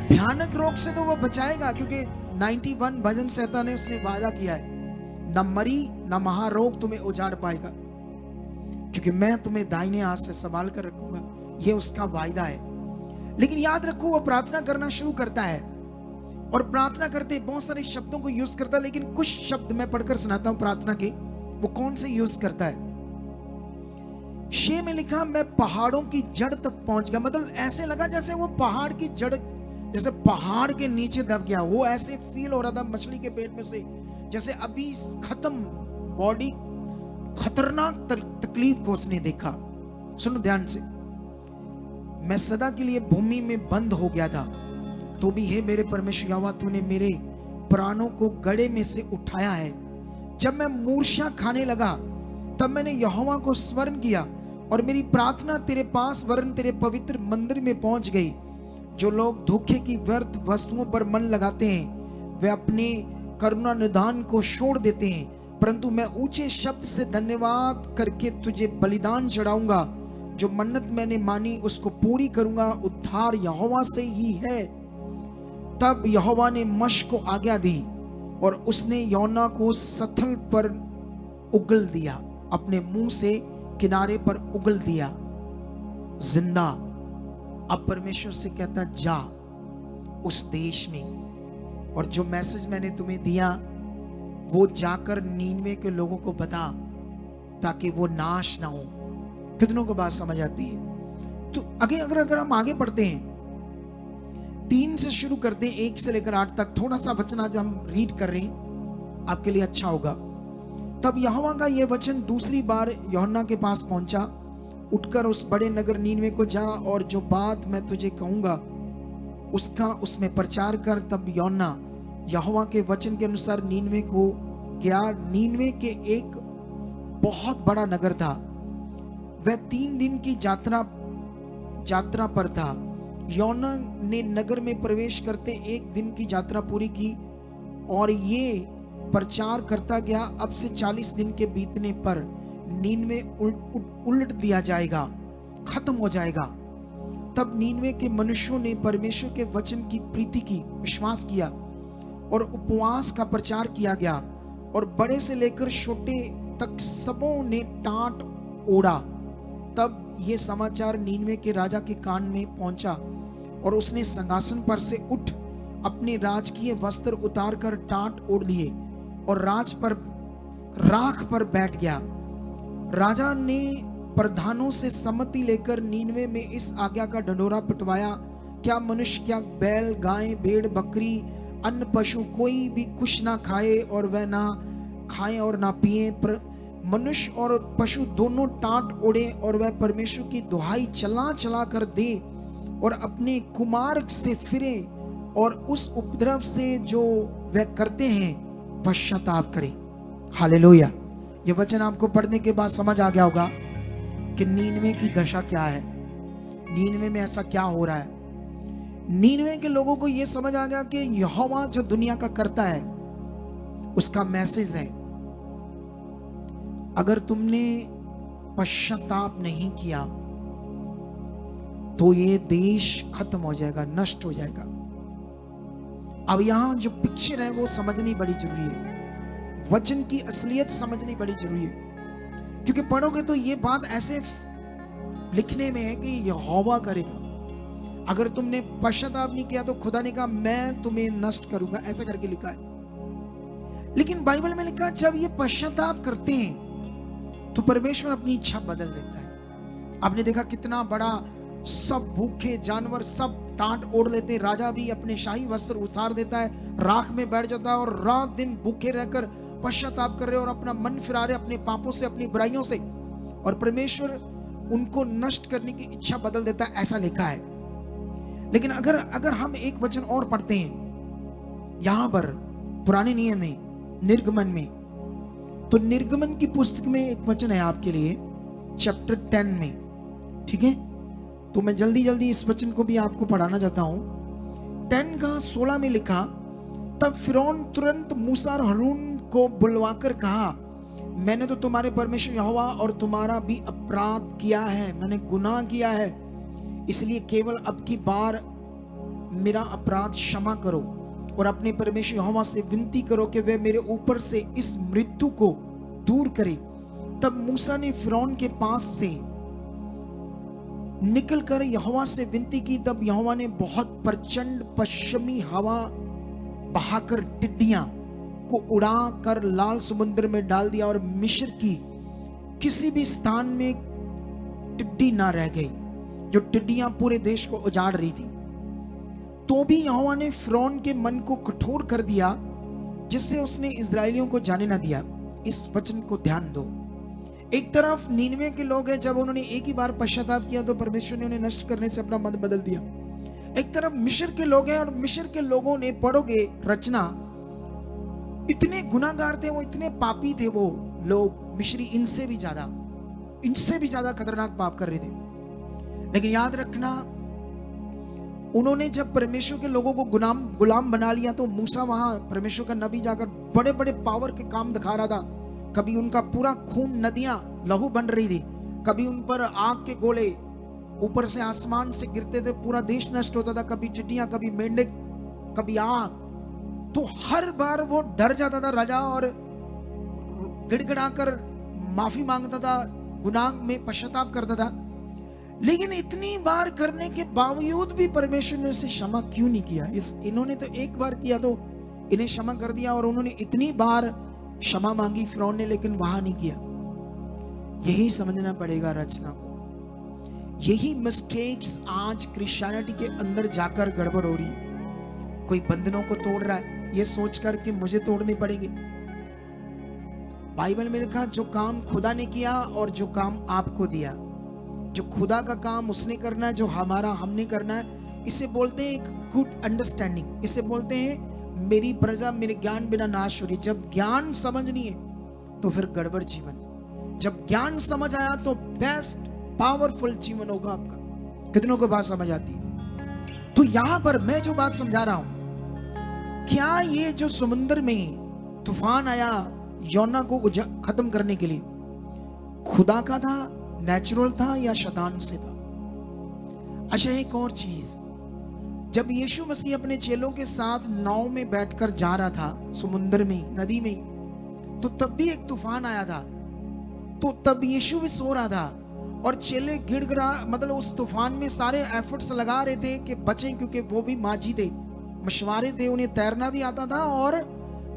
भयानक रोग से तो वो बचाएगा, क्योंकि 91 भजन संहिता ने उसने वादा किया है, न मरी न महारोग तुम्हें उजाड़ पाएगा, क्योंकि मैं तुम्हें दाहिने हाथ से संभाल कर रखूंगा। ये उसका वायदा है। लेकिन याद रखो, वो प्रार्थना करना शुरू करता है, और प्रार्थना करते बहुत सारे शब्दों को यूज करता है। लेकिन कुछ शब्द मैं पढ़कर सुनाता हूं प्रार्थना के। वो कौन से यूज करता है? 6 में लिखा, मैं पहाड़ों की जड़ तक पहुंच गया। मतलब ऐसे लगा जैसे वो पहाड़ की जड़, जैसे पहाड़ के नीचे दब गया। वो ऐसे फील हो रहा था मछली के पेट में से, जैसे अभी खत्म, बॉडी खतरनाक तकलीफ को उसने देखा। सुनो ध्यान से, मैं सदा के लिए भूमि में बंद हो गया था, तो भी हे मेरे परमेश्वर यहोवा, तूने मेरे प्राणों को गड़े में से उठाया है। जब मैं मूर्छा खाने लगा, तब मैंने यहोवा को स्मरण किया, और मेरी प्रार्थना तेरे पास वरन तेरे पवित्र मंदिर में पहुंच गई। जो लोग धोखे की व्यर्थ वस्तुओं पर मन लगाते हैं, वे अपने करुणा निधान को छोड़ देते हैं, परंतु मैं ऊंचे शब्द से धन्यवाद करके तुझे बलिदान चढ़ाऊंगा। जो मन्नत मैंने मानी उसको पूरी करूंगा, उद्धार यहोवा से ही है। तब यहोवा ने मश को आज्ञा दी और उसने योना को सथल पर उगल दिया, अपने मुंह से किनारे पर उगल दिया जिंदा। अब परमेश्वर से कहता जा उस देश में, और जो मैसेज मैंने तुम्हें दिया वो जाकर नीनवे के लोगों को बता, ताकि वो नाश ना हो। कितनों को बात समझ आती है? तो अगर हम आगे पढ़ते हैं, 3 से शुरू करते हैं, 1 से लेकर 8 तक। थोड़ा सा वचन आज हम रीड कर रहे हैं, आपके लिए अच्छा होगा। तब यहोवा का यह वचन दूसरी बार यूहन्ना के पास पहुंचा, उठकर उस बड़े नगर नीनवे को जा और जो बात मैं तुझे कहूंगा उसका उसमें प्रचार कर। तब यूहन्ना यहोवा के वचन के अनुसार नीनवे को गया। नीनवे के एक बहुत बड़ा नगर था, वह 3 दिन की यात्रा पर था। यूहन्ना ने नगर में प्रवेश करते 1 दिन की यात्रा पूरी की और ये प्रचार करता गया, अब से 40 दिन के बीतने पर नीनवे उलट दिया जाएगा, खत्म हो जाएगा। तब नीनवे के मनुष्यों ने परमेश्वर के वचन की प्रीति की, विश्वास किया और उपवास का प्रचार किया गया, और बड़े से लेकर छोटे तक सबों ने टाट ओढ़ा। तब ये समाचार नीनवे के राजा के कान में पहुंचा और उसने सिंहासन पर से उठ अपने राजकीय वस्त्र उतार कर टाट ओढ़ लिए और राख पर बैठ गया। राजा ने प्रधानों से सम्मति लेकर नीनवे में इस आज्ञा का ढंढोरा पिटवाया, क्या मनुष्य, क्या बैल, गाय, भेड़, बकरी, अन्य पशु कोई भी कुछ ना खाए और वह ना खाएं और ना पिए, पर मनुष्य और पशु दोनों टाट ओढ़े और वह परमेश्वर की दुहाई चला चला कर दे और अपने कुमार्ग से फिरे और उस उपद्रव से जो वह करते हैं पश्चाताप करें। हालेलुया। यह वचन आपको पढ़ने के बाद समझ आ गया होगा कि नीनवे की दशा क्या है, नीनवे में ऐसा क्या हो रहा है। नीनवे के लोगों को यह समझ आ गया कि यहोवा जो दुनिया का करता है उसका मैसेज है, अगर तुमने पश्चाताप नहीं किया तो ये देश खत्म हो जाएगा, नष्ट हो जाएगा। अब यहां जो पिक्चर है वो समझनी बड़ी जरूरी है, वचन की असलियत समझनी बड़ी जरूरी है, क्योंकि पढ़ोगे तो ये बात ऐसे लिखने में है कि यहोवा करेगा। अगर तुमने पश्चाताप नहीं किया तो खुदा ने कहा मैं तुम्हें नष्ट करूंगा, ऐसा करके लिखा है। लेकिन बाइबल में लिखा जब ये पश्चाताप करते हैं तो परमेश्वर अपनी इच्छा बदल देता है। आपने देखा कितना बड़ा, सब भूखे जानवर सब टाट ओढ़ लेते हैं, राजा भी अपने शाही वस्त्र उतार देता है, राख में बैठ जाता है और रात दिन भूखे रहकर पश्चाताप कर रहे और अपना मन फिरा रहे अपने पापों से, अपनी बुराइयों से, और परमेश्वर उनको नष्ट करने की इच्छा बदल देता है, ऐसा लिखा है। लेकिन अगर हम एक वचन और पढ़ते हैं यहां पर पुराने नियम में, निर्गमन में, तो निर्गमन की पुस्तक में एक वचन है आपके लिए, चैप्टर 10 में, ठीक है। तो मैं जल्दी जल्दी इस वचन को भी आपको पढ़ाना चाहता हूं। 10 का 16 में लिखा, तब फिरौन तुरंत मूसा और हारून को बुलवाकर कहा, मैंने तो तुम्हारे परमेश्वर यहोवा और तुम्हारा भी अपराध किया है, मैंने गुनाह किया है, इसलिए केवल अब की बार मेरा अपराध क्षमा करो और अपने परमेश्वर यहोवा से विनती करो कि वह मेरे ऊपर से इस मृत्यु को दूर करे। तब मूसा ने फिरौन के पास से निकलकर यहोवा से विनती की। तब यहोवा ने बहुत प्रचंड पश्चिमी हवा बहाकर टिड्डियां को उड़ा कर लाल समुद्र में डाल दिया और मिस्र की किसी भी स्थान में टिड्डी ना रह गई, जो टिड्डियां पूरे देश को उजाड़ रही थी। तो भी यहोवा ने फिरौन के मन को कठोर कर दिया, जिससे उसने इस्राएलियों को जाने ना दिया। इस वचन को ध्यान दो। एक तरफ नीनवे के लोग हैं, जब उन्होंने एक ही बार पश्चाताप किया तो परमेश्वर ने उन्हें नष्ट करने से अपना मन बदल दिया। एक तरफ मिस्र के लोग हैं और मिस्र के लोगों ने, पढ़ोगे रचना, इतने गुनाहगार थे वो, इतने पापी थे वो लोग, मिस्री इनसे भी ज्यादा खतरनाक पाप कर रहे थे। लेकिन याद रखना, उन्होंने जब परमेश्वर के लोगों को गुलाम बना लिया तो मूसा वहां परमेश्वर का नबी जाकर बड़े बड़े पावर के काम दिखा रहा था। कभी उनका पूरा खून, नदियां लहू बन रही थी, कभी उन पर आग के गोले ऊपर से आसमान से गिरते थे, पूरा देश नष्ट होता था, कभी टिड्डियां, कभी मेंढक, कभी आग। तो हर बार वो डर जाता था राजा और गिड़गिड़ाकर माफी मांगता था, गुनाह में पश्चाताप करता था। लेकिन इतनी बार करने के बावजूद भी परमेश्वर ने उसे क्षमा क्यों नहीं किया? इन्होंने तो एक बार किया तो इन्हें क्षमा कर दिया, और उन्होंने इतनी बार क्षमा मांगी फिरौन ने, लेकिन वहां नहीं किया। यही समझना पड़ेगा रचना को। यही मिस्टेक्स आज क्रिश्चियनिटी के अंदर जाकर गड़बड़ हो रही है। कोई बंधनों को तोड़ रहा है ये सोचकर कि मुझे तोड़ने पड़ेंगे। बाइबल में लिखा, जो काम खुदा ने किया और जो काम आपको दिया, जो खुदा का काम उसने करना है, जो हमारा हमने करना है, इसे बोलते हैं एक गुड अंडरस्टैंडिंग। इसे बोलते हैं मेरी प्रजा मेरे ज्ञान बिना नाश हो रही। जब ज्ञान समझ नहीं है तो फिर गड़बड़ जीवन। जब ज्ञान समझ आया तो बेस्ट पावरफुल जीवन होगा आपका। कितनों को बात समझ आती है? तो यहां पर मैं जो बात समझा रहा हूं, क्या ये जो समुद्र में तूफान आया योना को खत्म करने के लिए, खुदा का था, नेचुरल था, या शैतान से था? अच्छा, एक और चीज, जब यीशु मसीह अपने चेलों के साथ नाव में बैठकर जा रहा था समुद्र में, नदी में, तो तब भी एक तूफान आया था। तो तब यीशु भी सो रहा था और चेले गिड़गिड़ा, मतलब उस तूफान में सारे एफर्ट्स लगा रहे थे कि बचें, क्योंकि वो भी माझी थे, मशवारे थे, उन्हें तैरना भी आता था और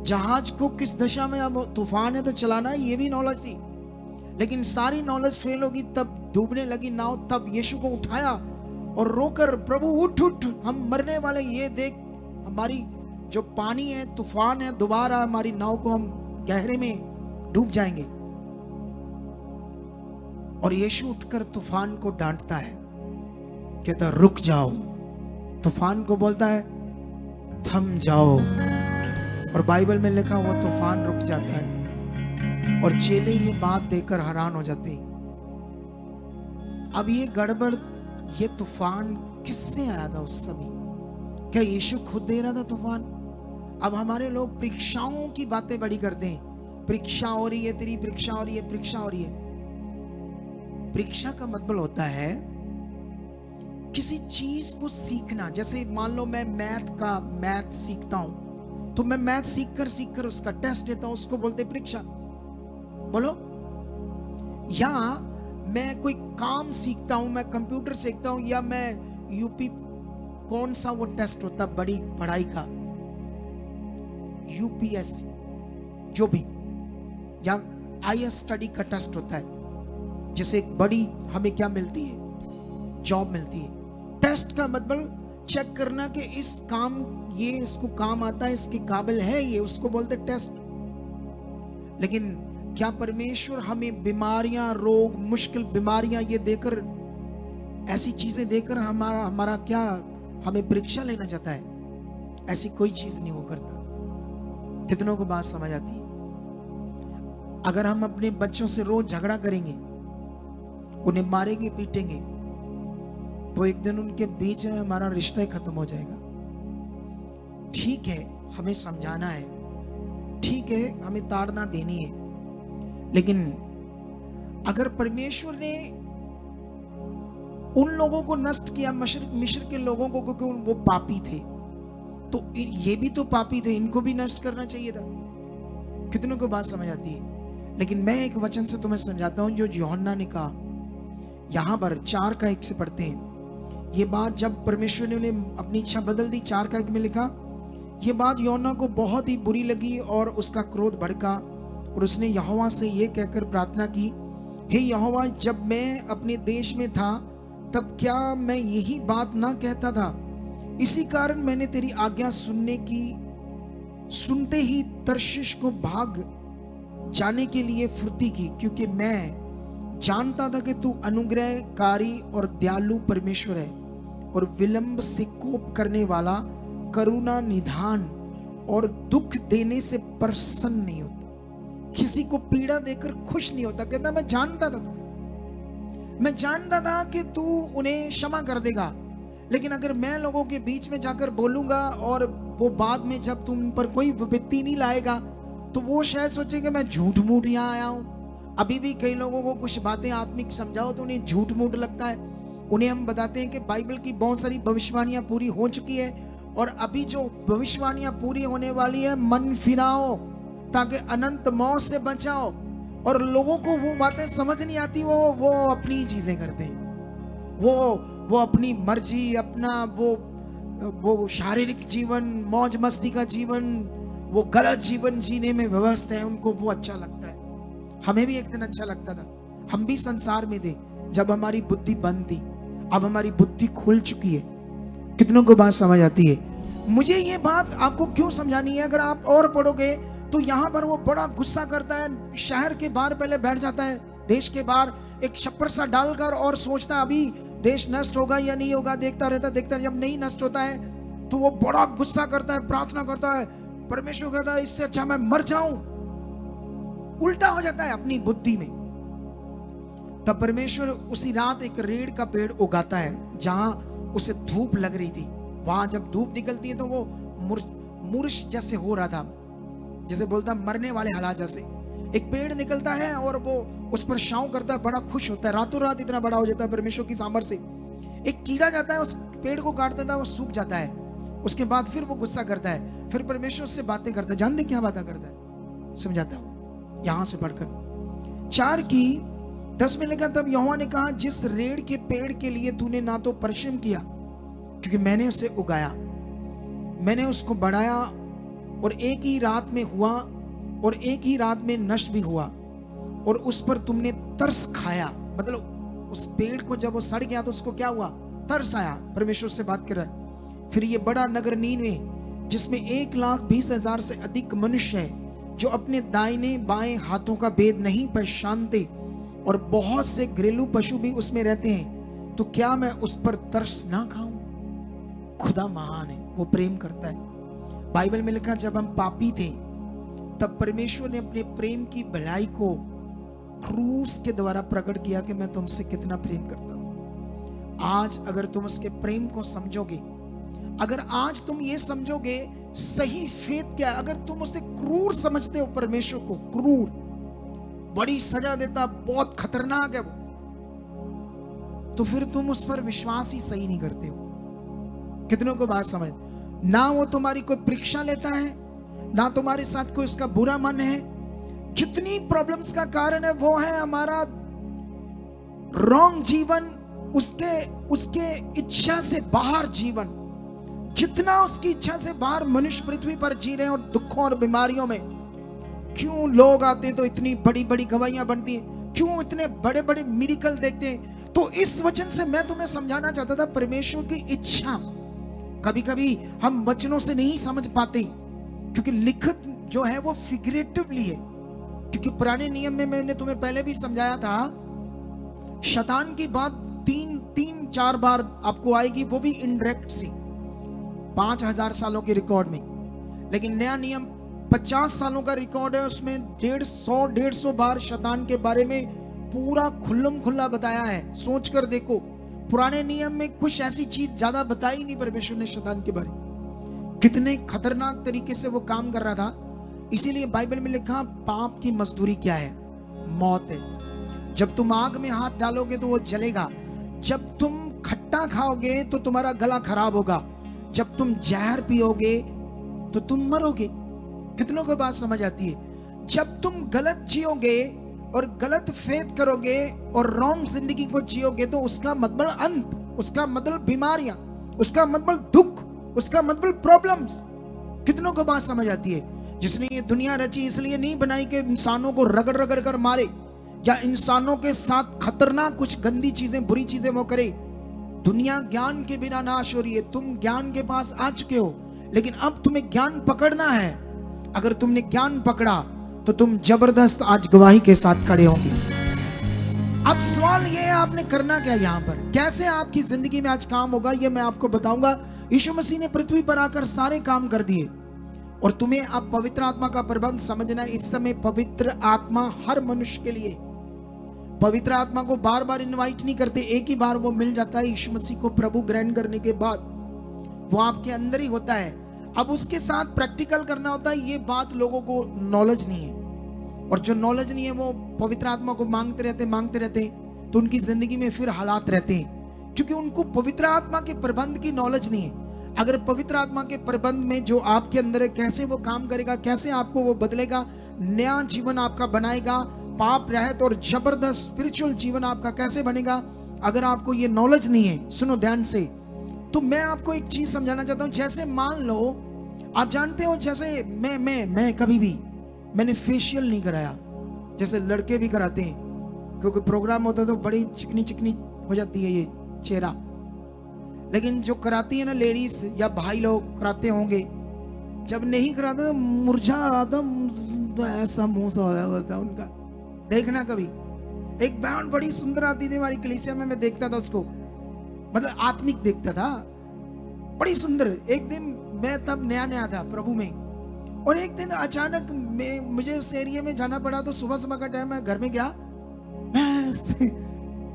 जहाज को किस दिशा में अब तूफान है तो चलाना है ये भी नॉलेज थी। लेकिन सारी नॉलेज फेल होगी, तब डूबने लगी नाव। तब यीशु को उठाया और रोकर, प्रभु उठ उठ, हम मरने वाले, ये देख हमारी जो पानी है, तूफान है, दोबारा हमारी नाव को, हम गहरे में डूब जाएंगे। और यीशु उठकर तूफान को डांटता है, कहता रुक जाओ। तूफान को बोलता है थम जाओ, और बाइबल में लिखा वो तूफान रुक जाता है और चेले ये बात देखकर हैरान हो जाते हैं। अब ये गड़बड़, ये तूफान किससे आया था उस समय? क्या यीशु खुद दे रहा था तूफान? अब हमारे लोग परीक्षाओं की बातें बड़ी करते हैं, परीक्षा हो रही है, तेरी परीक्षा हो रही है, परीक्षा हो रही है। परीक्षा का मतलब होता है किसी चीज को सीखना। जैसे मान लो मैं मैथ सीखता हूं, तो मैं मैथ सीख कर उसका टेस्ट देता हूं, उसको बोलते परीक्षा। बोलो। या मैं कोई काम सीखता हूं, मैं कंप्यूटर सीखता हूं, या मैं यूपी, कौन सा वो टेस्ट होता है बड़ी पढ़ाई का, यूपीएससी जो भी, या आईएएस स्टडी का टेस्ट होता है, जिसे एक बड़ी हमें क्या मिलती है, जॉब मिलती है। टेस्ट का मतलब चेक करना कि इस काम, ये इसको काम आता है, इसके काबिल है ये, उसको बोलते टेस्ट। लेकिन क्या परमेश्वर हमें बीमारियां, रोग, मुश्किल बीमारियां ये देकर, ऐसी चीजें देकर हमारा क्या हमें परीक्षा लेना चाहता है? ऐसी कोई चीज नहीं वो करता। कितनों को बात समझ आती है? अगर हम अपने बच्चों से रोज झगड़ा करेंगे, उन्हें मारेंगे, पीटेंगे, तो एक दिन उनके बीच में हमारा रिश्ता ही खत्म हो जाएगा। ठीक है, हमें समझाना है, ठीक है, हमें ताड़ना देनी है, लेकिन अगर परमेश्वर ने उन लोगों को नष्ट किया, मिस्र के लोगों को, क्योंकि वो पापी थे, तो ये भी तो पापी थे, इनको भी नष्ट करना चाहिए था। कितनों को बात समझ आती है? लेकिन मैं एक वचन से तुम्हें समझाता हूं जो यूहन्ना ने कहा, यहां पर 4:1 से पढ़ते हैं। ये बात जब परमेश्वर ने उन्हें अपनी इच्छा बदल दी, 4:1 में लिखा, ये बात यूहन्ना को बहुत ही बुरी लगी और उसका क्रोध भड़का, और उसने यहोवा से ये कहकर प्रार्थना की, हे यहोवा, जब मैं अपने देश में था तब क्या मैं यही बात ना कहता था? इसी कारण मैंने तेरी आज्ञा सुनते ही तर्शीश को भाग जाने के लिए फुर्ती की, क्योंकि मैं जानता था कि तू अनुग्रहकारी और दयालु परमेश्वर है, और विलंब से कोप करने वाला, करुणा निधान और दुख देने से प्रसन्न नहीं होता, किसी को पीड़ा देकर खुश नहीं होता। कहता मैं जानता था कि तू उन्हें क्षमा कर देगा, लेकिन अगर मैं लोगों के बीच में जाकर बोलूंगा और वो बाद में जब तुम पर कोई विपत्ति नहीं लाएगा, तो वो शायद सोचेंगे मैं झूठ मूठ यहाँ आया हूं, अभी भी कई लोगों को कुछ बातें आत्मिक समझाओ तो उन्हें झूठ मूठ लगता है। उन्हें हम बताते हैं कि बाइबल की बहुत सारी भविष्यवाणियां पूरी हो चुकी है और अभी जो भविष्यवाणियां पूरी होने वाली है, मन फिराओ ताकि अनंत मौत से बचाओ। और लोगों को वो बातें समझ नहीं आती, वो अपनी चीजें करते हैं, वो अपनी मर्जी, अपना वो शारीरिक जीवन, मौज मस्ती का जीवन, वो गलत जीवन जीने में व्यस्त है, उनको वो अच्छा लगता है। हमें भी एक दिन अच्छा लगता था, हम भी संसार में थे जब हमारी बुद्धि बंद थी। अब हमारी बुद्धि खुल चुकी है। कितनों को बात समझ आती है? मुझे ये बात आपको क्यों समझानी है? अगर आप और पढ़ोगे तो यहाँ पर वो बड़ा गुस्सा करता है, शहर के बाहर पहले बैठ जाता है, देश के बाहर एक छप्पर सा डालकर, और सोचता है अभी देश नष्ट होगा या नहीं होगा, देखता रहता। जब नहीं नष्ट होता है तो वो बड़ा गुस्सा करता है, प्रार्थना करता है, परमेश्वर कहता है इससे अच्छा मैं मर जाऊं। उल्टा हो जाता है अपनी बुद्धि में। तब परमेश्वर उसी रात एक रेड़ का पेड़ उगाता है जहां उसे धूप लग रही थी। वहां जब धूप निकलती है तो वो मूर्छ जैसे हो रहा था, जैसे बोलता मरने वाले हालात जैसे। एक पेड़ निकलता है और वो उस पर छांव करता है, बड़ा खुश होता है, रातों रात इतना बड़ा हो जाता है परमेश्वर की सामर्थ से। एक कीड़ा जाता है, उस पेड़ को काट देता है, वो सूख जाता है। उसके बाद फिर वो गुस्सा करता है, फिर परमेश्वर से बातें करता है। जानते क्या बातें करता है? समझाता हूं यहां से पढ़कर 4:10 में लिखा, तब यहोवा ने कहा जिस रेड़ के पेड़ के लिए तूने ना तो परिश्रम किया, क्योंकि मैंने उसे उगाया, मैंने उसको बढ़ाया, और एक ही रात में हुआ और एक ही रात में नष्ट भी हुआ, और उस पर तुमने तरस खाया। मतलब उस पेड़ को जब वो सड़ गया तो उसको क्या हुआ? तरस आया। परमेश्वर से बात कर रहा है। फिर ये बड़ा नगर नीनवे, जिसमें 1,20,000 से अधिक मनुष्य है, जो अपने दाहिने बाएं हाथों का भेद नहीं पहचानते, और बहुत से घरेलू पशु भी उसमें रहते हैं, तो क्या मैं उस पर तरस ना खाऊं? खुदा महान है, वो प्रेम करता है। बाइबल में लिखा, जब हम पापी थे तब परमेश्वर ने अपने प्रेम की भलाई को क्रूस के द्वारा प्रकट किया कि मैं तुमसे कितना प्रेम करता हूं। आज अगर तुम उसके प्रेम को समझोगे, अगर आज तुम ये समझोगे सही फेथ क्या, अगर तुम उसे क्रूर समझते हो, परमेश्वर को क्रूर, बड़ी सजा देता, बहुत खतरनाक है वो, तो फिर तुम उस पर विश्वास ही सही नहीं करते हो। कितनों को बात समझ? ना वो तुम्हारी कोई परीक्षा लेता है, ना तुम्हारे साथ कोई उसका बुरा मन है। जितनी प्रॉब्लम्स का कारण है वो है हमारा रॉन्ग जीवन, उसके इच्छा से बाहर जीवन। जितना उसकी इच्छा से बाहर मनुष्य पृथ्वी पर जी रहे हैं, और दुखों और बीमारियों में क्यों लोग आते हैं तो इतनी बड़ी बड़ी गवाहियां बनती हैं, क्यों इतने बड़े बड़े मिरेकल देखते हैं। तो इस वचन से मैं तुम्हें समझाना चाहता था, परमेश्वर की इच्छा कभी कभी हम वचनों से नहीं समझ पाते, क्योंकि लिखित जो है वो फिगरेटिवली है। क्योंकि पुराने नियम में मैंने तुम्हें पहले भी समझाया था, शैतान की बात 3-4 बार आपको आएगी, वो भी इनडायरेक्ट सी, 5,000 सालों के रिकॉर्ड में। लेकिन नया नियम 50 सालों का रिकॉर्ड है, उसमें 150 बार शैतान के बारे में पूरा खुल्लम खुल्ला बताया है। सोच कर देखो, पुराने नियम में कुछ ऐसी चीज ज्यादा बताई नहीं परमेश्वर ने शैतान के बारे में, कितने खतरनाक तरीके से वो काम कर रहा था। इसीलिए बाइबल में लिखा, पाप की मजदूरी क्या है? मौत है। जब तुम आग में हाथ डालोगे तो वो जलेगा, जब तुम खट्टा खाओगे तो तुम्हारा गला खराब होगा, जब तुम जहर पियोगे तो तुम मरोगे। कितनों को बात समझ आती है? जब तुम गलत जियोगे और गलत फेथ करोगे और रॉन्ग जिंदगी को जियोगे तो उसका मतलब अंत, उसका मतलब बीमारियां, उसका मतलब दुख, उसका मतलब प्रॉब्लम्स। कितनों को बात समझ आती है? जिसने ये दुनिया रची इसलिए नहीं बनाई कि इंसानों को रगड़ रगड़ कर मारे, या इंसानों के साथ खतरनाक कुछ गंदी चीजें, बुरी चीजें वो करे। दुनिया ज्ञान के बिना नाश हो रही है। तुम ज्ञान के पास आ चुके हो, लेकिन अब तुम्हें ज्ञान पकड़ना है। अगर तुमने ज्ञान पकड़ा तो तुम जबरदस्त आज गवाही के साथ खड़े होंगे। अब सवाल ये है, आपने करना क्या यहाँ पर? कैसे आपकी जिंदगी में आज काम होगा, ये मैं आपको बताऊंगा। यीशु मसीह ने पृथ्वी पर आकर सारे काम कर दिए, और तुम्हें अब पवित्र आत्मा का प्रबंध समझना। इस समय पवित्र आत्मा हर मनुष्य के लिए, पवित्र आत्मा को बार बार इनवाइट नहीं करते, एक ही बार वो मिल जाता है। यीशु मसीह को प्रभु ग्रहण करने के बाद वो आपके अंदर ही होता है। अब उसके साथ प्रैक्टिकल करना होता है। ये बात लोगों को नॉलेज नहीं है। और जो नॉलेज नहीं है वो पवित्र आत्मा को मांगते रहते, तो उनकी जिंदगी में फिर हालात रहते हैं, क्योंकि उनको पवित्र आत्मा के प्रबंध की नॉलेज नहीं है। अगर पवित्र आत्मा के प्रबंध में जो आपके अंदर है, कैसे वो काम करेगा, कैसे आपको वो बदलेगा, नया जीवन आपका बनाएगा, पाप रहित और जबरदस्त स्पिरिचुअल जीवन आपका कैसे बनेगा, अगर आपको ये नॉलेज नहीं है, सुनो ध्यान से, तो मैं आपको एक चीज समझाना चाहता हूं। जैसे मान लो, आप जानते हो, जैसे मैं कभी भी मैंने फेशियल नहीं कराया, जैसे लड़के भी कराते हैं, क्योंकि प्रोग्राम होता है तो बड़ी चिकनी चिकनी हो जाती है ये चेहरा, लेकिन जो कराती है ना लेडीज या भाई लोग कराते होंगे, जब नहीं कराते तो मुरझा आता, ऐसा मुंह सा होता है उनका। देखना कभी, एक बहन बड़ी सुंदर आती थी हमारी कलीसिया में, मैं देखता था उसको, मतलब आत्मिक देखता था, बड़ी सुंदर। एक दिन मैं तब नया था प्रभु में, और एक दिन अचानक मुझे उस एरिया में जाना पड़ा, तो सुबह का टाइम मैं घर में गया,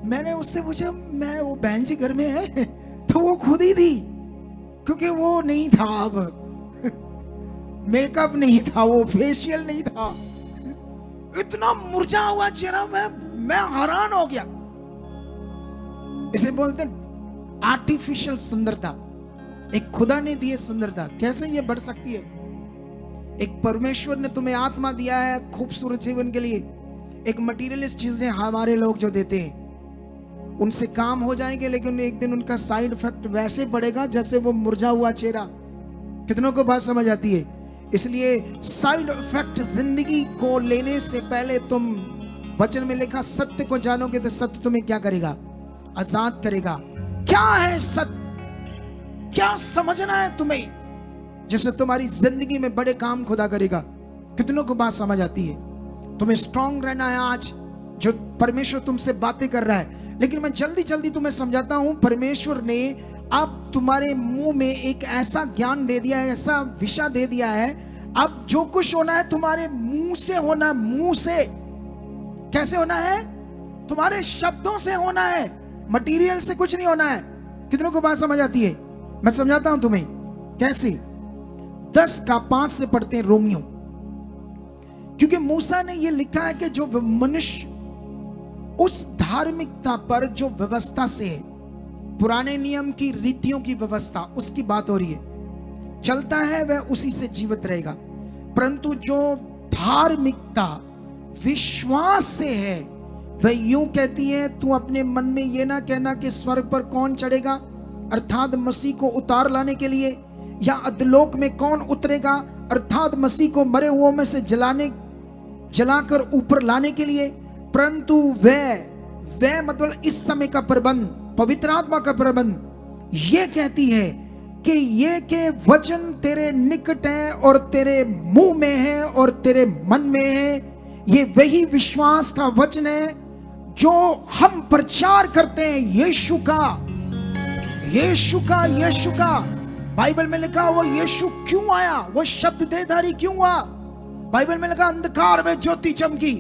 मैंने उससे पूछा, मैं वो बहन जी घर में है? तो वो खुद ही थी, क्योंकि वो नहीं था, अब मेकअप नहीं था, वो फेशियल नहीं था, इतना मुरझा हुआ चेहरा, मैं हैरान हो गया। इसे बोलते हैं आर्टिफिशियल सुंदरता, एक खुदा ने दी है सुंदरता, कैसे ये बढ़ सकती है? एक परमेश्वर ने तुम्हें आत्मा दिया है खूबसूरत जीवन के लिए, एक मटीरियलिस्ट चीजें हमारे लोग जो देते हैं उनसे काम हो जाएंगे, लेकिन एक दिन उनका साइड इफेक्ट वैसे पड़ेगा जैसे वो मुरझा हुआ चेहरा। कितनों को बात समझ आती है? इसलिए साइड इफेक्ट जिंदगी को लेने से पहले तुम, वचन में लिखा, सत्य को जानोगे तो सत्य तुम्हें क्या करेगा? आजाद करेगा। क्या है सत्य? क्या समझना है तुम्हें जिससे तुम्हारी जिंदगी में बड़े काम खुदा करेगा? कितनों को बात समझ आती है? तुम्हें स्ट्रांग रहना है आज, जो परमेश्वर तुमसे बातें कर रहा है। लेकिन मैं जल्दी तुम्हें समझाता हूं, परमेश्वर ने अब तुम्हारे मुंह में एक ऐसा ज्ञान दे दिया है, ऐसा विषय दे दिया है, अब जो कुछ होना है तुम्हारे मुंह से होना है। मुंह से कैसे होना है? तुम्हारे शब्दों से होना है, मटेरियल से कुछ नहीं होना है। कितनों को बात समझ आती है? मैं समझाता हूं तुम्हें कैसे। 10:5 से पढ़ते हैं रोमियो, क्योंकि मूसा ने यह लिखा है कि जो मनुष्य उस धार्मिकता पर जो व्यवस्था से है, पुराने नियम की रीतियों की व्यवस्था, उसकी बात हो रही है, चलता है, वह उसी से जीवित रहेगा। परंतु जो धार्मिकता विश्वास से है, वह यूं कहती है, तू अपने मन में यह ना कहना कि स्वर्ग पर कौन चढ़ेगा, अर्थात मसीह को उतार लाने के लिए, या अधोलोक में कौन उतरेगा, अर्थात मसीह को मरे हुओं में से जलाकर ऊपर लाने के लिए। परंतु वह मतलब इस समय का प्रबंध, पवित्र आत्मा का प्रबंध, यह कहती है कि ये के वचन तेरे निकट है और तेरे मुंह में है और तेरे मन में है। ये वही विश्वास का वचन है जो हम प्रचार करते हैं, यीशु का। बाइबल में लिखा वो यीशु क्यों आया, वो शब्द देहधारी क्यों हुआ। बाइबल में लिखा अंधकार में ज्योति चमकी।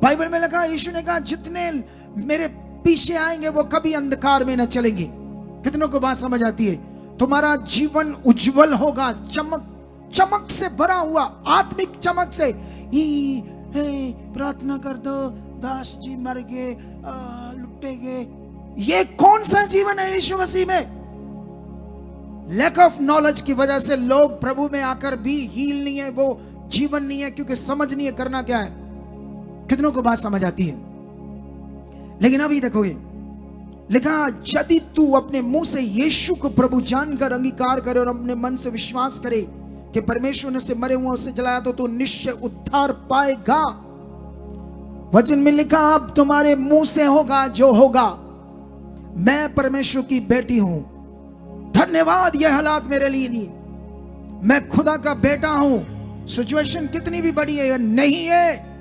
बाइबल में लिखा, यीशु ने कहा, जितने मेरे पीछे आएंगे वो कभी अंधकार में न चलेंगे। कितनों को बात समझ आती है? तुम्हारा जीवन उज्जवल होगा, चमक से भरा हुआ, आत्मिक चमक से। प्रार्थना कर दो, दास जी मर गए, लुटे गए। ये कौन सा जीवन है यीशु मसीह में? लैक ऑफ नॉलेज की वजह से लोग प्रभु में आकर भी हील नहीं है, वो जीवन नहीं है, क्योंकि समझ नहीं है करना क्या है। कितनों को बात समझ आती है? लेकिन अभी देखोगे, लिखा, यदि तू अपने मुंह से यीशु को प्रभु जानकर अंगीकार करे और अपने मन से विश्वास करे कि परमेश्वर ने उसे मरे हुए से जलाया, तो तू निश्चय उद्धार पाएगा। वचन में लिखा, अब तुम्हारे मुंह से होगा जो होगा, मैं परमेश्वर की बेटी हूं। धन्यवाद, यह हालात मेरे लिए नहीं, मैं खुदा का बेटा हूं। सिचुएशन कितनी भी बड़ी है या नहीं है,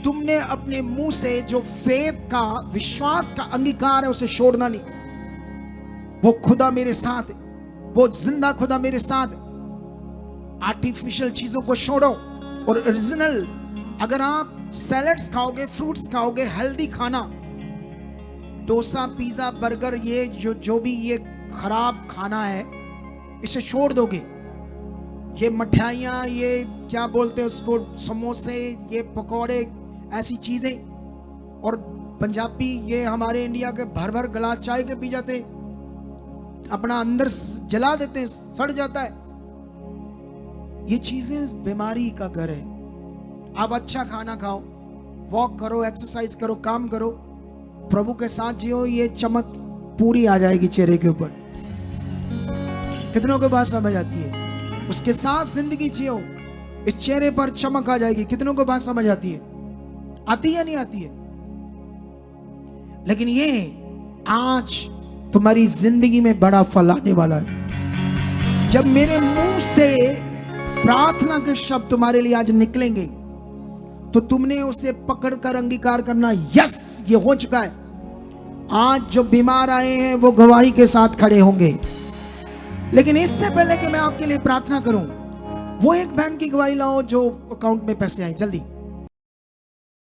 तुमने अपने मुंह से जो फेथ का, विश्वास का अंगीकार है, उसे छोड़ना नहीं। वो खुदा मेरे साथ है, वो जिंदा खुदा मेरे साथ है। आर्टिफिशियल चीजों को छोड़ो और ओरिजिनल। अगर आप सैलेड्स खाओगे, फ्रूट्स खाओगे, हेल्दी खाना, डोसा, पिज्जा, बर्गर, ये जो भी ये खराब खाना है, इसे छोड़ दोगे, ये मठियाइयाँ, ये क्या बोलते हैं उसको, समोसे, ये पकौड़े, ऐसी चीजें, और पंजाबी ये हमारे इंडिया के भर भर गिलास चाय के पी जाते, अपना अंदर जला देते हैं, सड़ जाता है। ये चीजें बीमारी का घर है। आप अच्छा खाना खाओ, वॉक करो, एक्सरसाइज करो, काम करो, प्रभु के साथ जियो, ये चमक पूरी आ जाएगी चेहरे के ऊपर। कितनों को बात समझ आती है? उसके साथ जिंदगी जियो, इस चेहरे पर चमक आ जाएगी। कितनों को बात समझ आती है? आती है नहीं आती है? लेकिन ये आज तुम्हारी जिंदगी में बड़ा फल आने वाला है। जब मेरे मुंह से प्रार्थना के शब्द तुम्हारे लिए आज निकलेंगे तो तुमने उसे पकड़कर अंगीकार करना, यस ये हो चुका है। आज जो बीमार आए हैं वो गवाही के साथ खड़े होंगे। लेकिन इससे पहले कि मैं आपके लिए प्रार्थना करूं, वो एक बहन की गवाही लाओ जो अकाउंट में पैसे आए, जल्दी।